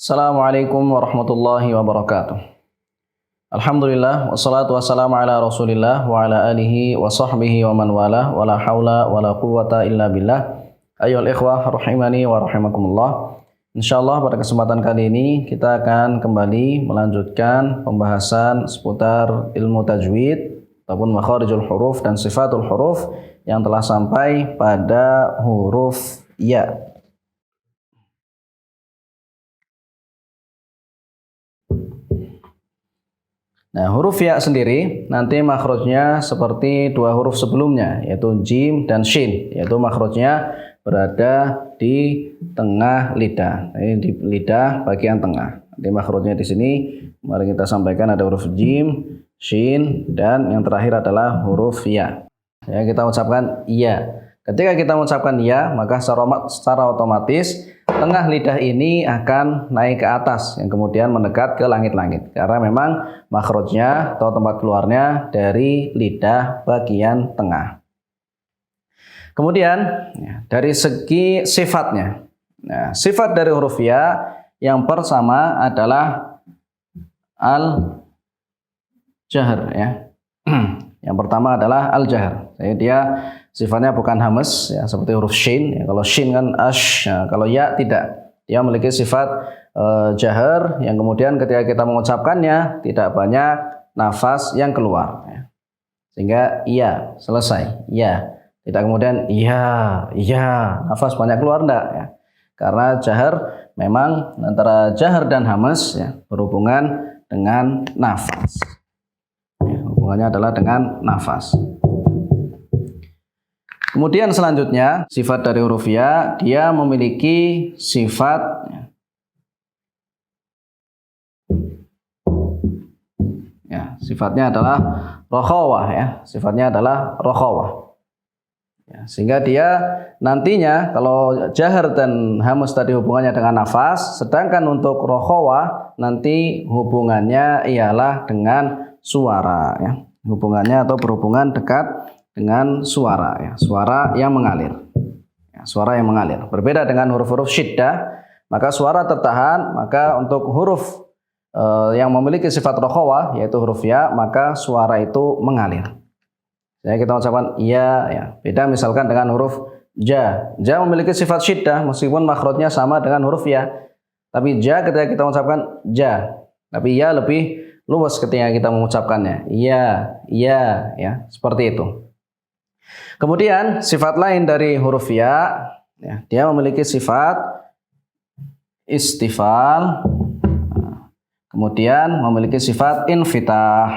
Assalamualaikum warahmatullahi wabarakatuh. Alhamdulillah wassalatu wassalamu ala Rasulillah wa ala alihi wa sahbihi wa man wala wala haula wala quwwata illa billah. Ayyuhal ikhwah rahimani wa rahimakumullah. Insyaallah pada kesempatan kali ini kita akan kembali melanjutkan pembahasan seputar ilmu tajwid ataupun makharijul huruf dan sifatul huruf yang telah sampai pada huruf ya. Nah, huruf ya sendiri nanti makhrajnya seperti dua huruf sebelumnya, yaitu jim dan shin, yaitu makhrajnya berada di tengah lidah. Ini di lidah bagian tengah. Nanti makhrajnya di sini mari kita sampaikan ada huruf jim, shin, dan yang terakhir adalah huruf ya. Ya, kita ucapkan ya. Ketika kita mengucapkan ya, maka secara otomatis tengah lidah ini akan naik ke atas yang kemudian mendekat ke langit-langit karena memang makhrajnya atau tempat keluarnya dari lidah bagian tengah. Kemudian dari segi sifatnya, nah, sifat dari huruf ya yang pertama adalah al-jahr ya. Yang pertama adalah al-jahr. Jadi dia sifatnya bukan hamas ya, seperti huruf shin ya. Kalau shin kan ash, ya. Kalau ya tidak. Dia memiliki sifat jahr yang kemudian ketika kita mengucapkannya tidak banyak nafas yang keluar ya. Sehingga iya selesai. Ya. Tidak kemudian iya, nafas banyak keluar enggak ya. Karena jahr memang antara jahr dan hamas ya, berhubungan dengan nafas. Ya, hubungannya adalah dengan nafas. Kemudian selanjutnya sifat dari huruf ya, dia memiliki sifat ya, sifatnya adalah rokhawah ya, sifatnya adalah rokhawah. Ya, sehingga dia nantinya kalau jahr dan hamas tadi hubungannya dengan nafas, sedangkan untuk rokhawah nanti hubungannya ialah dengan suara ya. Hubungannya atau berhubungan dekat dengan suara ya, suara yang mengalir. Ya, suara yang mengalir. Berbeda dengan huruf-huruf syiddah, maka suara tertahan, maka untuk huruf yang memiliki sifat rokhawah yaitu huruf ya, maka suara itu mengalir. Jadi kita ucapkan ya. Beda misalkan dengan huruf ja. Ja memiliki sifat syiddah meskipun makhrajnya sama dengan huruf ya. Tapi ja ketika kita ucapkan ja, tapi ya lebih luas ketika kita mengucapkannya. Ya, seperti itu. Kemudian sifat lain dari huruf ya, dia memiliki sifat istifal, kemudian memiliki sifat infitah.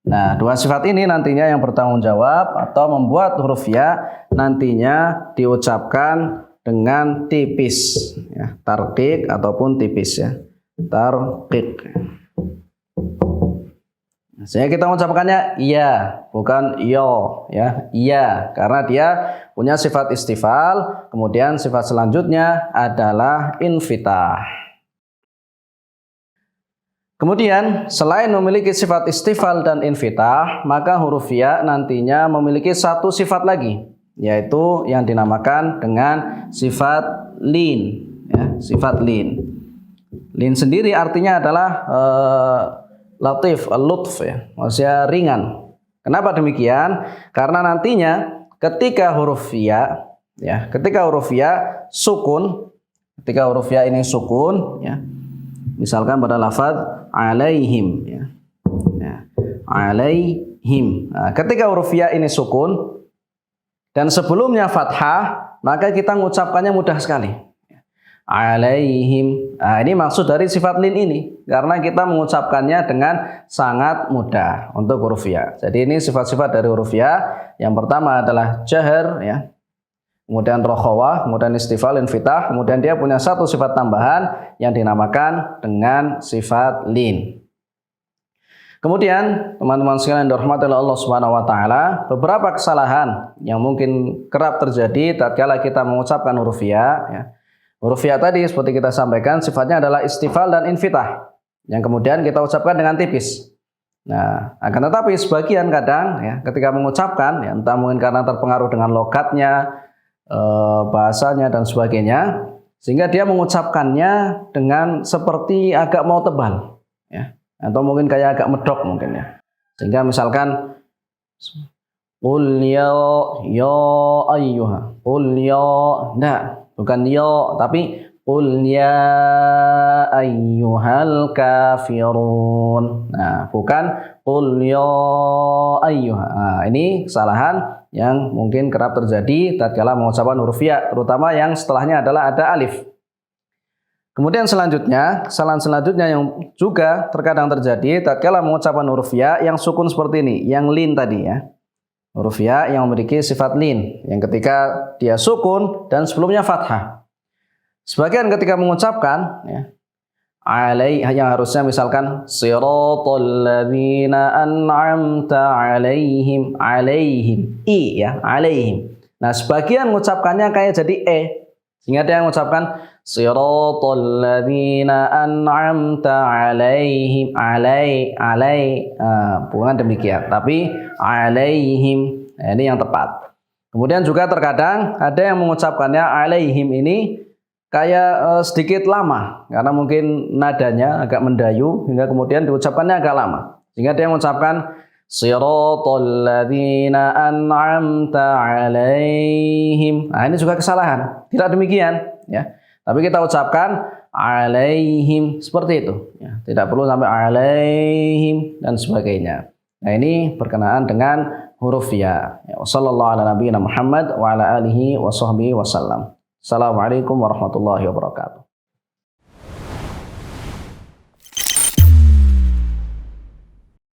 Nah, dua sifat ini nantinya yang bertanggung jawab atau membuat huruf ya nantinya diucapkan dengan tipis, ya, tarqiq ataupun tipis ya, tarqiq. Sehingga kita mengucapkannya iya, bukan yo ya, iya, karena dia punya sifat istifal, kemudian sifat selanjutnya adalah infitah. Kemudian selain memiliki sifat istifal dan infitah, maka huruf ya nantinya memiliki satu sifat lagi, yaitu yang dinamakan dengan sifat lin ya, sifat lin. Lin sendiri artinya adalah latif, al-lutf ya, maksudnya ringan. Kenapa demikian? Karena nantinya ketika huruf ya, ketika huruf ya sukun, ketika huruf ya ini sukun ya, misalkan pada lafaz alaihim ya, alaihim. Nah, ketika huruf ya ini sukun dan sebelumnya fathah, maka kita mengucapkannya mudah sekali. Alaihim. Nah, ini maksud dari sifat lin ini karena kita mengucapkannya dengan sangat mudah untuk huruf ya. Jadi ini sifat-sifat dari huruf ya. Yang pertama adalah jahr ya. Kemudian rokhawah, kemudian istifal, infitah, kemudian dia punya satu sifat tambahan yang dinamakan dengan sifat lin. Kemudian teman-teman sekalian dirahmati oleh Allah Subhanahu wa taala, beberapa kesalahan yang mungkin kerap terjadi tatkala kita mengucapkan huruf ya. Huruf ya tadi seperti kita sampaikan sifatnya adalah istifal dan infitah yang kemudian kita ucapkan dengan tipis. Nah, akan tetapi sebagian kadang ya ketika mengucapkan ya, entah mungkin karena terpengaruh dengan logatnya, bahasanya dan sebagainya, sehingga dia mengucapkannya dengan seperti agak mau tebal, ya, atau mungkin kayak agak medok mungkin ya. Sehingga misalkan qul ya ayyuha, qul ya, enggak, bukan ya, tapi qul ya ayyuhal kafirun. Nah, bukan qul ya ayyuha. Nah, ini kesalahan yang mungkin kerap terjadi tatkala mengucapkan huruf ya, terutama yang setelahnya adalah ada alif. Kemudian selanjutnya, kesalahan selanjutnya yang juga terkadang terjadi tatkala mengucapkan huruf ya yang sukun seperti ini, yang lin tadi ya. Huruf ya yang memiliki sifat lin, yang ketika dia sukun dan sebelumnya fathah. Sebagian ketika mengucapkan ya, yang harusnya misalkan siratal ladzina an'amta alaihim, ya, alaihim. Nah, sebagian mengucapkannya kayak jadi sehingga dia mengucapkan siratal ladzina an'amta alaihim, bukan demikian, tapi alaihim. Nah, ini yang tepat. Kemudian juga terkadang ada yang mengucapkannya alaihim ini kayak sedikit lama, karena mungkin nadanya agak mendayu hingga kemudian diucapkannya agak lama, sehingga dia mengucapkan siratal ladzina an'amta alaihim. Nah, ini juga kesalahan, tidak demikian ya, tapi kita ucapkan alaihim seperti itu ya. Tidak perlu sampai alaihim dan sebagainya. Nah, ini berkenaan dengan huruf ya. Wassallallahu ala nabiyina Muhammad wa ala alihi wa sahbihi wasallam. Assalamualaikum warahmatullahi wabarakatuh.